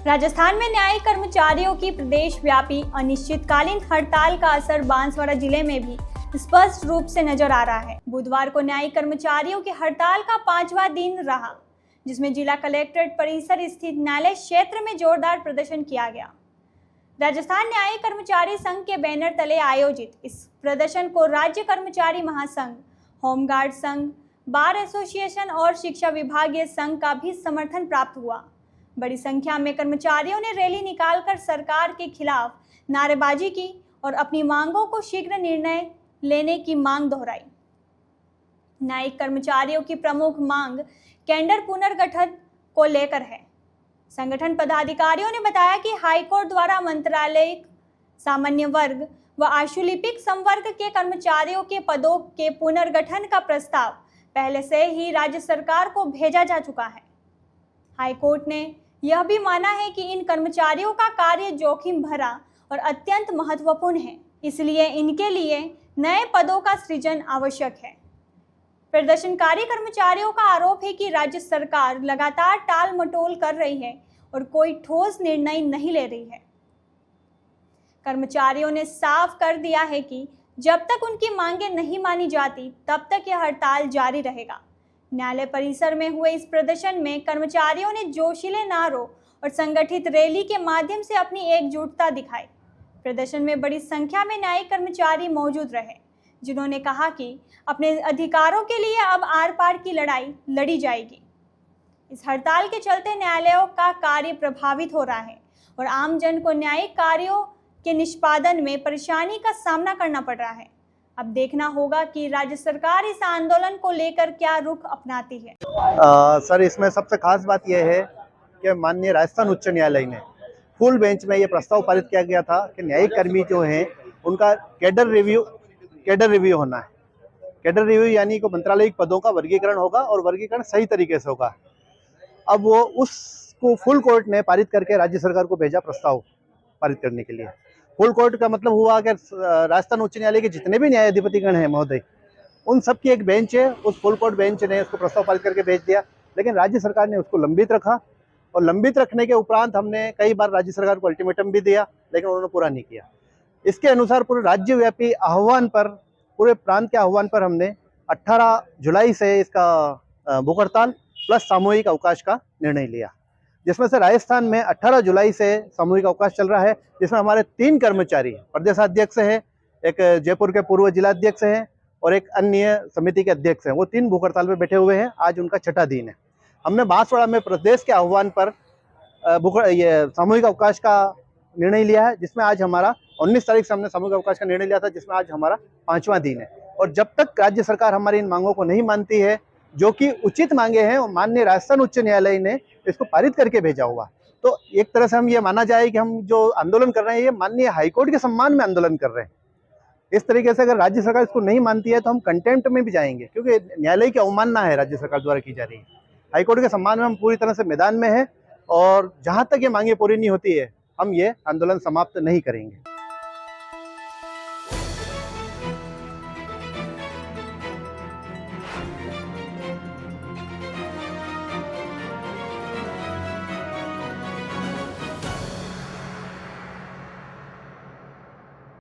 राजस्थान में न्यायिक कर्मचारियों की प्रदेश व्यापी अनिश्चितकालीन हड़ताल का असर बांसवाड़ा जिले में भी स्पष्ट रूप से नजर आ रहा है। बुधवार को न्यायिक कर्मचारियों की हड़ताल का 5वां दिन रहा, जिसमें जिला कलेक्ट्रेट परिसर स्थित न्यायालय क्षेत्र में जोरदार प्रदर्शन किया गया। राजस्थान न्यायिक कर्मचारी संघ के बैनर तले आयोजित इस प्रदर्शन को राज्य कर्मचारी महासंघ, होमगार्ड संघ, बार एसोसिएशन और शिक्षा विभागीय संघ का भी समर्थन प्राप्त हुआ। बड़ी संख्या में कर्मचारियों ने रैली निकालकर सरकार के खिलाफ नारेबाजी की और अपनी मांगों को शीघ्र निर्णय लेने की मांग दोहराई। न्यायिक कर्मचारियों की प्रमुख मांग कैडर पुनर्गठन को लेकर है। संगठन पदाधिकारियों ने बताया कि हाईकोर्ट द्वारा मंत्रालयिक, सामान्य वर्ग व आशुलिपिक संवर्ग के कर्मचारियों के पदों के पुनर्गठन का प्रस्ताव पहले से ही राज्य सरकार को भेजा जा चुका है। हाईकोर्ट ने यह भी माना है कि इन कर्मचारियों का कार्य जोखिम भरा और अत्यंत महत्वपूर्ण है, इसलिए इनके लिए नए पदों का सृजन आवश्यक है। प्रदर्शनकारी कर्मचारियों का आरोप है कि राज्य सरकार लगातार टाल मटोल कर रही है और कोई ठोस निर्णय नहीं ले रही है। कर्मचारियों ने साफ कर दिया है कि जब तक उनकी मांगें नहीं मानी जाती, तब तक यह हड़ताल जारी रहेगा। न्यायालय परिसर में हुए इस प्रदर्शन में कर्मचारियों ने जोशीले नारों और संगठित रैली के माध्यम से अपनी एकजुटता दिखाई। प्रदर्शन में बड़ी संख्या में न्यायिक कर्मचारी मौजूद रहे, जिन्होंने कहा कि अपने अधिकारों के लिए अब आर पार की लड़ाई लड़ी जाएगी। इस हड़ताल के चलते न्यायालयों का कार्य प्रभावित हो रहा है और आमजन को न्यायिक कार्यों के निष्पादन में परेशानी का सामना करना पड़ रहा है। अब देखना होगा कि राज्य सरकार इस आंदोलन को लेकर क्या रुख अपनाती है। सर, इसमें सबसे खास बात यह है कि माननीय राजस्थान उच्च न्यायालय ने फुल बेंच में ये प्रस्ताव पारित किया गया था कि न्यायिक कर्मी जो हैं उनका कैडर रिव्यू होना है। कैडर रिव्यू यानी कि मंत्रालयिक पदों का वर्गीकरण होगा और वर्गीकरण सही तरीके से होगा। अब वो उसको फुल कोर्ट ने पारित करके राज्य सरकार को भेजा प्रस्ताव पारित करने के लिए। फुल कोर्ट का मतलब हुआ कि राजस्थान उच्च न्यायालय के जितने भी न्यायाधिपतिगण हैं महोदय, उन सब की एक बेंच है। उस फुल कोर्ट बेंच ने उसको प्रस्ताव पारित करके भेज दिया, लेकिन राज्य सरकार ने उसको लंबित रखा और लंबित रखने के उपरांत हमने कई बार राज्य सरकार को अल्टीमेटम भी दिया, लेकिन उन्होंने पूरा नहीं किया। इसके अनुसार पूरे राज्यव्यापी आह्वान पर, पूरे प्रांत के आह्वान पर हमने 18 जुलाई से इसका भूख हड़ताल प्लस सामूहिक अवकाश का निर्णय लिया, जिसमें से राजस्थान में 18 जुलाई से सामूहिक अवकाश चल रहा है, जिसमें हमारे 3 कर्मचारी प्रदेशाध्यक्ष हैं, एक जयपुर के पूर्व जिलाध्यक्ष हैं और एक अन्य समिति के अध्यक्ष हैं। वो 3 भूख हड़ताल में बैठे हुए हैं। आज उनका 6ठा दिन है। हमने बांसवाड़ा में प्रदेश के आह्वान पर ये सामूहिक अवकाश का निर्णय लिया है, जिसमें आज हमारा 19 तारीख से हमने सामूहिक अवकाश का निर्णय लिया था, जिसमें आज हमारा 5वां दिन है। और जब तक राज्य सरकार हमारी इन मांगों को नहीं मानती है, जो कि उचित मांगे हैं, माननीय राजस्थान उच्च न्यायालय ने इसको पारित करके भेजा हुआ, तो एक तरह से हम ये माना जाए कि हम जो आंदोलन कर रहे हैं ये माननीय हाईकोर्ट के सम्मान में आंदोलन कर रहे हैं। इस तरीके से अगर राज्य सरकार इसको नहीं मानती है तो हम कंटेम्प्ट में भी जाएंगे, क्योंकि न्यायालय की अवमानना है राज्य सरकार द्वारा की जा रही है। हाईकोर्ट के सम्मान में हम पूरी तरह से मैदान में है और जहां तक ये मांगे पूरी नहीं होती है, हम ये आंदोलन समाप्त नहीं करेंगे।